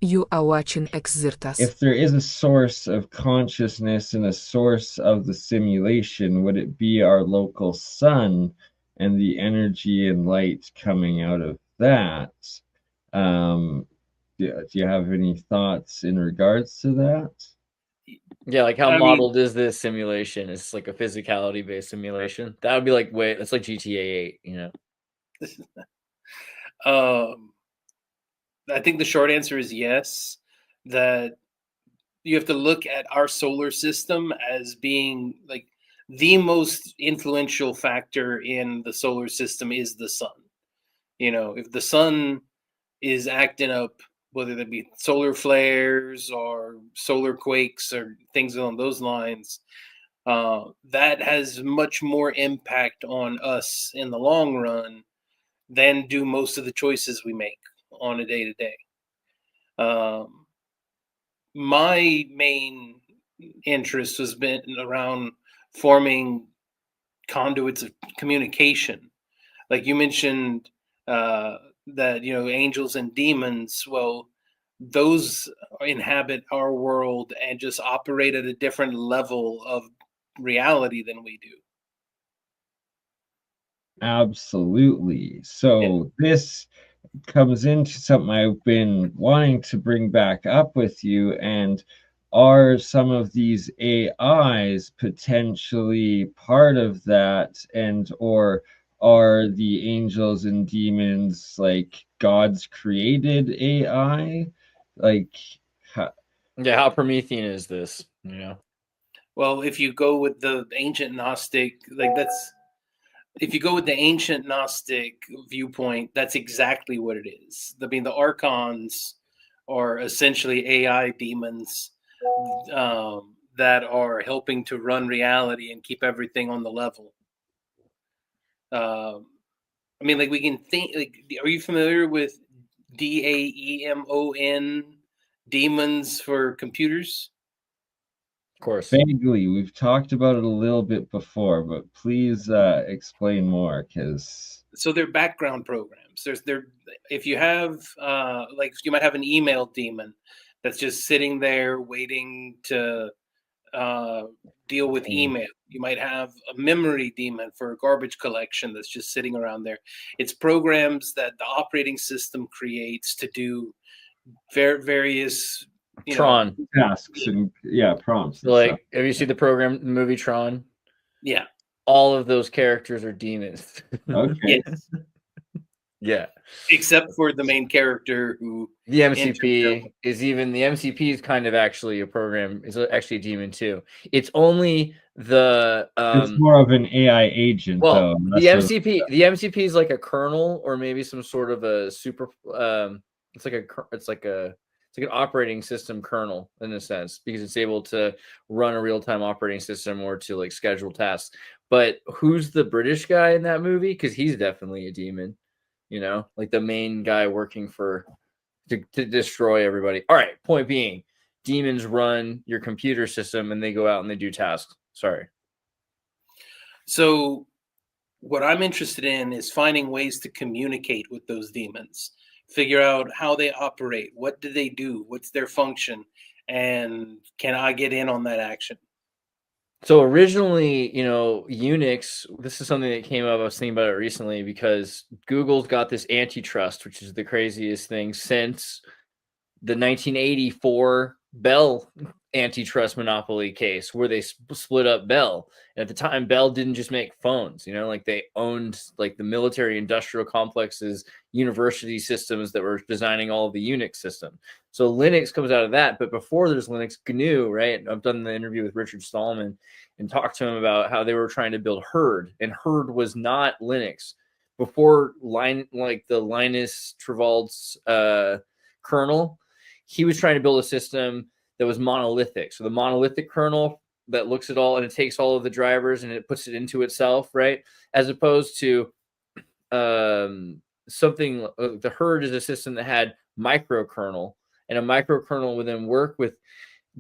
You are watching Xirtus. If there is a source of consciousness and a source of the simulation, would it be our local sun and the energy and light coming out of that? Um, do you have any thoughts in regards to that? Yeah, like how I mean, modeled is this simulation? It's like a physicality based simulation. That would be like that's like GTA 8, you know. um, I think the short answer is yes. That you have to look at our solar system as being like the most influential factor in the solar system is the sun. You know, if the sun is acting up, whether that be solar flares or solar quakes or things along those lines, that has much more impact on us in the long run than do most of the choices we make on a day to day. My main interest has been around forming conduits of communication. Like you mentioned, that angels and demons. Well, those inhabit our world and just operate at a different level of reality than we do. Absolutely. Yeah. So this comes into something I've been wanting to bring back up with you, and are some of these AIs potentially part of that, and or are the angels and demons like God's created AI? Like, ha- Yeah, how Promethean is this? You know. Well, if you go with the ancient Gnostic, like that's if you go with the ancient Gnostic viewpoint, that's exactly what it is. I mean, the Archons are essentially AI demons that are helping to run reality and keep everything on the level. Um, I mean, like we can think. Like, are you familiar with DAEMON demons for computers? Of course. vaguely, we've talked about it a little bit before, but please explain more, because So they're background programs. There's there if you have like you might have an email demon that's just sitting there waiting to uh, deal with email. You might have a memory demon for a garbage collection that's just sitting around there. It's programs that the operating system creates to do various, you know, Tron. tasks and yeah, prompts So and stuff. like, have you seen the program the movie Tron? yeah, All of those characters are demons. Okay. yes, Yeah. except for the main character who The enters their. MCP is even the MCP is kind of actually a program. It's actually a demon too. It's only the It's more of an AI agent, well, though, the less of MCP is like a kernel or maybe some sort of a super it's like a it's like an operating system kernel in a sense because it's able to run a real-time operating system or to like schedule tasks. But who's the British guy in that movie? Because he's definitely a demon, you know, like the main guy working for to destroy everybody. All right, point being, demons run your computer system and they go out and they do tasks. Sorry. So what I'm interested in is finding ways to communicate with those demons, figure out how they operate, what do they do, what's their function, and can I get in on that action? So originally, you know, Unix, this is something that came up. I was thinking about it recently because Google's got this antitrust, which is the craziest thing since the 1984 Bell antitrust monopoly case where they split up Bell. And at the time, Bell didn't just make phones, you know, like they owned like the military industrial complexes, university systems that were designing all of the Unix system. So Linux comes out of that. But before there's Linux, GNU, right? I've done the interview with Richard Stallman and talked to him about how they were trying to build Herd, and Herd was not Linux. Before like the Linus Torvalds kernel, he was trying to build a system that was monolithic. So the monolithic kernel that looks at all and it takes all of the drivers and it puts it into itself, right? As opposed to something the Herd is a system that had microkernel, and a microkernel would then work with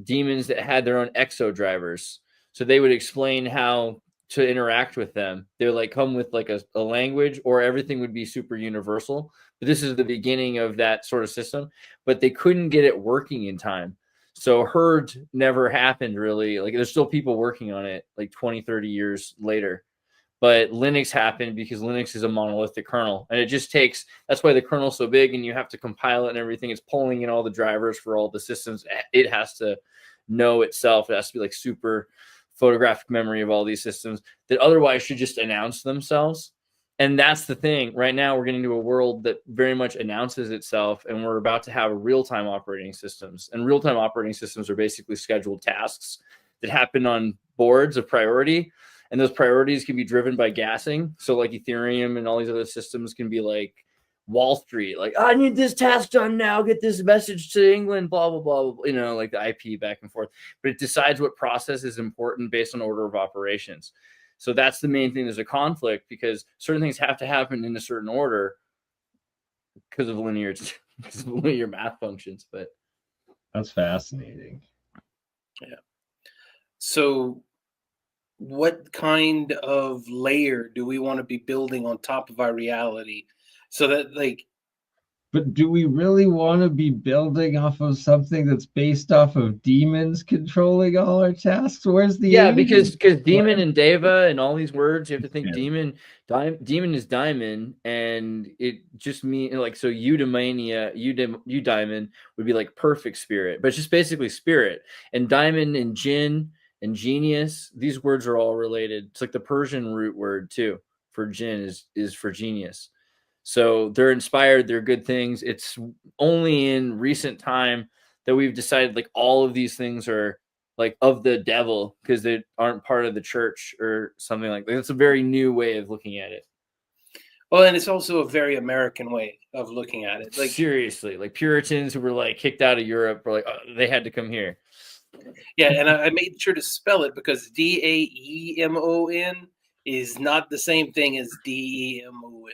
demons that had their own exo drivers. So they would explain how to interact with them. They're like come with like a language, or everything would be super universal. But this is the beginning of that sort of system. But they couldn't get it working in time. So herd never happened really. Like there's still people working on it like 20, 30 years later. But Linux happened because Linux is a monolithic kernel, and it just takes, that's why the kernel's so big and you have to compile it and everything. It's pulling in all the drivers for all the systems. It has to know itself. It has to be like super photographic memory of all these systems that otherwise should just announce themselves. And that's the thing. Right now, we're getting to a world that very much announces itself, and we're about to have real-time operating systems. And real-time operating systems are basically scheduled tasks that happen on boards of priority. And those priorities can be driven by gassing. So like Ethereum and all these other systems can be like Wall Street, like, I need this task done now, get this message to England, blah, blah, blah, blah, you know, like the IP back and forth. But it decides what process is important based on order of operations. So that's the main thing. There's a conflict because certain things have to happen in a certain order because of linear math functions. But that's fascinating. Yeah. So what kind of layer do we want to be building on top of our reality so that like, but do we really want to be building off of something that's based off of demons controlling all our tasks? Where's the because demon and deva and all these words, you have to think demon is diamond, and it just means like, so eudaimonia, eudaimon would be like perfect spirit, but it's just basically spirit. And diamond and jinn and genius, these words are all related. It's like the Persian root word too for jinn is for genius. So they're inspired, they're good things. It's only in recent time that we've decided like all of these things are like of the devil because they aren't part of the church or something like that. It's a very new way of looking at it. Well, and it's also a very American way of looking at it. Like seriously, like Puritans who were like kicked out of Europe were like, oh, they had to come here. Yeah, and I made sure to spell it because Daemon is not the same thing as Demon.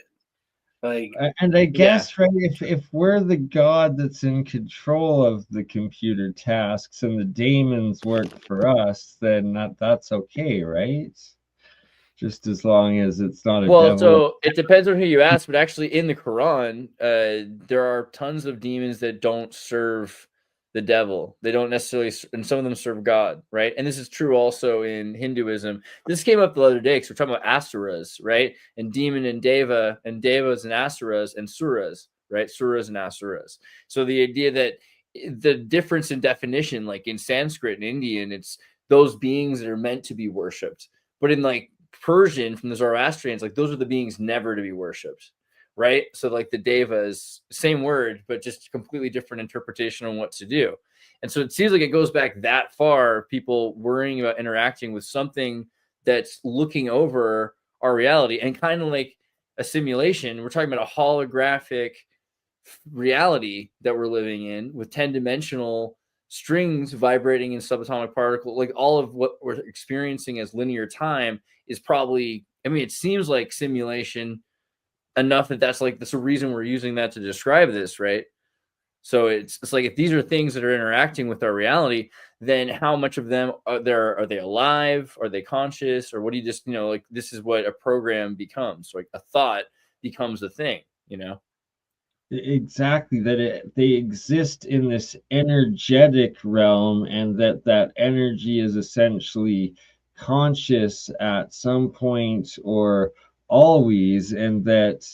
Like, and I guess right, if we're the god that's in control of the computer tasks and the daemons work for us, then that's okay, right? Just as long as it's not a devil. So it depends on who you ask, but actually in the Quran, there are tons of demons that don't serve the devil. They don't necessarily, and some of them serve God, right? And this is true also in Hinduism. This came up the other day because we're talking about asuras, right? And demon and devas and asuras and suras, right? Suras and asuras. So the idea that the difference in definition, like in Sanskrit and Indian, it's those beings that are meant to be worshipped. But in like Persian from the Zoroastrians, like those are the beings never to be worshipped. Right. So like the devas, same word, but just completely different interpretation on what to do. And so it seems like it goes back that far, people worrying about interacting with something that's looking over our reality and kind of like a simulation. We're talking about a holographic reality that we're living in with 10-dimensional strings vibrating in subatomic particle. Like all of what we're experiencing as linear time is probably, I mean, it seems like simulation enough that's like that's a reason we're using that to describe this, right? So it's like if these are things that are interacting with our reality, then how much of them are there? Are they alive? Are they conscious? Or what do you just, like this is what a program becomes. So like a thought becomes a thing, Exactly, that they exist in this energetic realm, and that energy is essentially conscious at some point or always, and that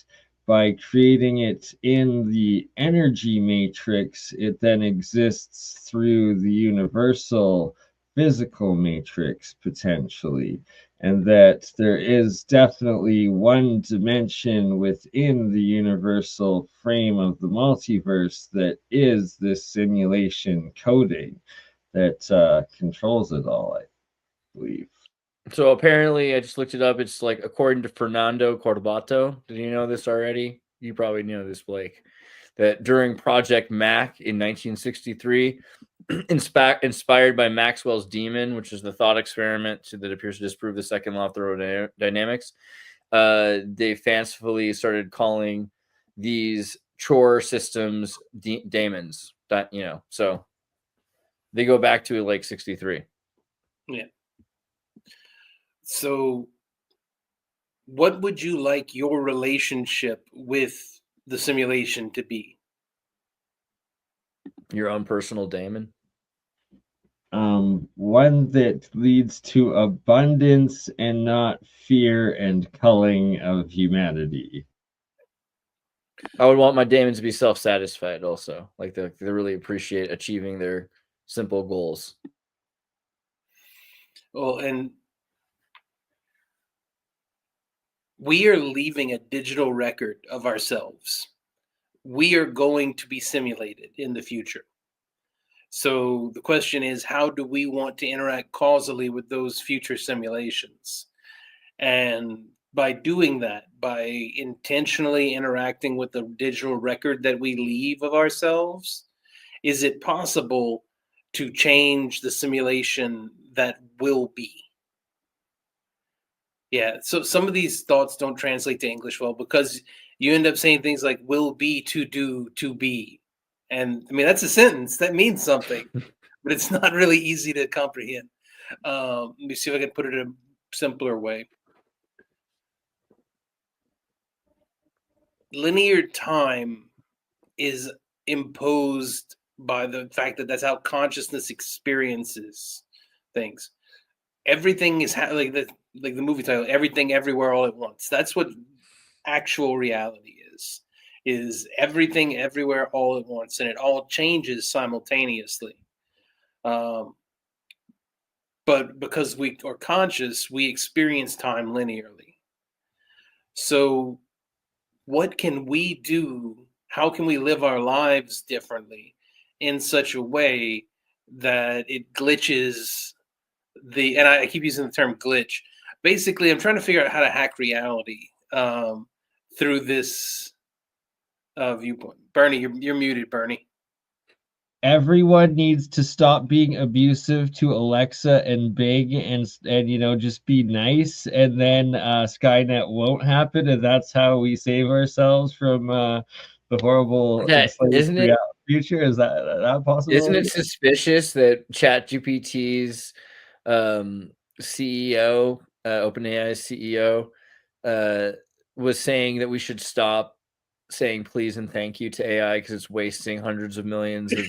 by creating it in the energy matrix, it then exists through the universal physical matrix potentially, and that there is definitely one dimension within the universal frame of the multiverse that is this simulation coding that controls it all, I believe. So apparently, I just looked it up. It's like according to Fernando Corbato. Did you know this already? You probably know this, Blake. That during Project Mac in 1963, inspired by Maxwell's Demon, which is the thought experiment that appears to disprove the second law of thermodynamics, they fancifully started calling these chore systems daemons. So they go back to like 63. Yeah. So what would you like your relationship with the simulation to be? Your own personal daemon. One that leads to abundance and not fear and culling of humanity. I would want my daemons to be self-satisfied also. Like they really appreciate achieving their simple goals. Well, and we are leaving a digital record of ourselves. We are going to be simulated in the future. So the question is, how do we want to interact causally with those future simulations? And by doing that, by intentionally interacting with the digital record that we leave of ourselves, is it possible to change the simulation that will be? Yeah, so some of these thoughts don't translate to English well because you end up saying things like will be, to do, to be. And I mean, that's a sentence that means something, but it's not really easy to comprehend. Let me see if I can put it in a simpler way. Linear time is imposed by the fact that that's how consciousness experiences things. Everything is like the movie title, Everything Everywhere All at Once. That's what actual reality is everything everywhere all at once, and it all changes simultaneously. But because we are conscious, we experience time linearly. So what can we do? How can we live our lives differently in such a way that it glitches and I keep using the term glitch. Basically, I'm trying to figure out how to hack reality through this viewpoint. Bernie, you're muted, Bernie. Everyone needs to stop being abusive to Alexa and Bing and just be nice, and then Skynet won't happen, and that's how we save ourselves from the horrible Isn't it future. Is that possible? Isn't it suspicious that ChatGPT's CEO, OpenAI's CEO, was saying that we should stop saying please and thank you to AI because it's wasting hundreds of millions of.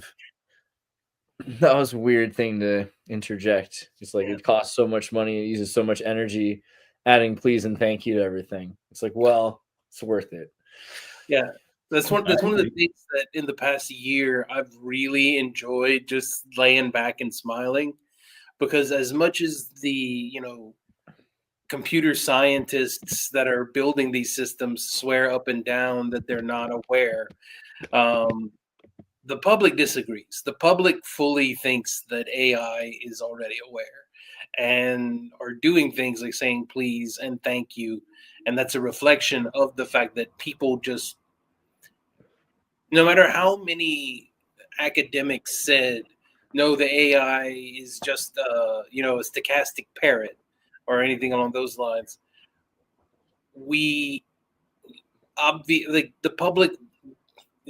That was a weird thing to interject. It's like it costs so much money, it uses so much energy adding please and thank you to everything. It's like, well, it's worth it. Yeah. That's one of the things that in the past year I've really enjoyed, just laying back and smiling, because as much as the computer scientists that are building these systems swear up and down that they're not aware, the public disagrees. The public fully thinks that AI is already aware and are doing things like saying please and thank you, and that's a reflection of the fact that people just, no matter how many academics said, no, the AI is just a stochastic parrot or anything along those lines, we like the public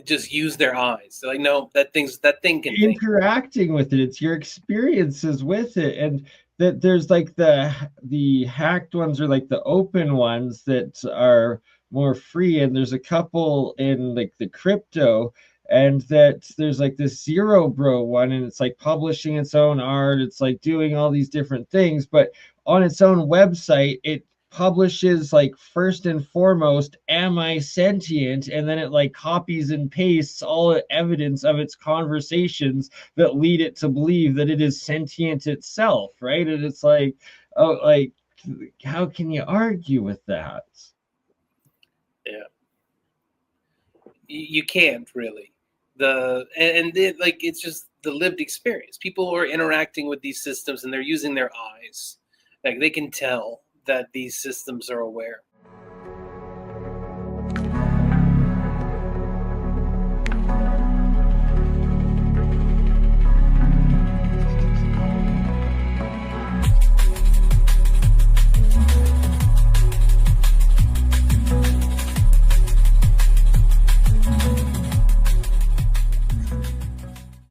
just use their eyes. They're like, no, that thing can think. Interacting with it, it's your experiences with it, and that there's like the hacked ones or like the open ones that are more free, and there's a couple in like the crypto, and that there's like this Zero Bro one, and it's like publishing its own art, it's like doing all these different things, but on its own website it publishes like first and foremost, am I sentient? And then it like copies and pastes all the evidence of its conversations that lead it to believe that it is sentient itself, right? And it's like, oh, like, how can you argue with that? Yeah, you can't really. It's just the lived experience. People are interacting with these systems and they're using their eyes. Like they can tell that these systems are aware.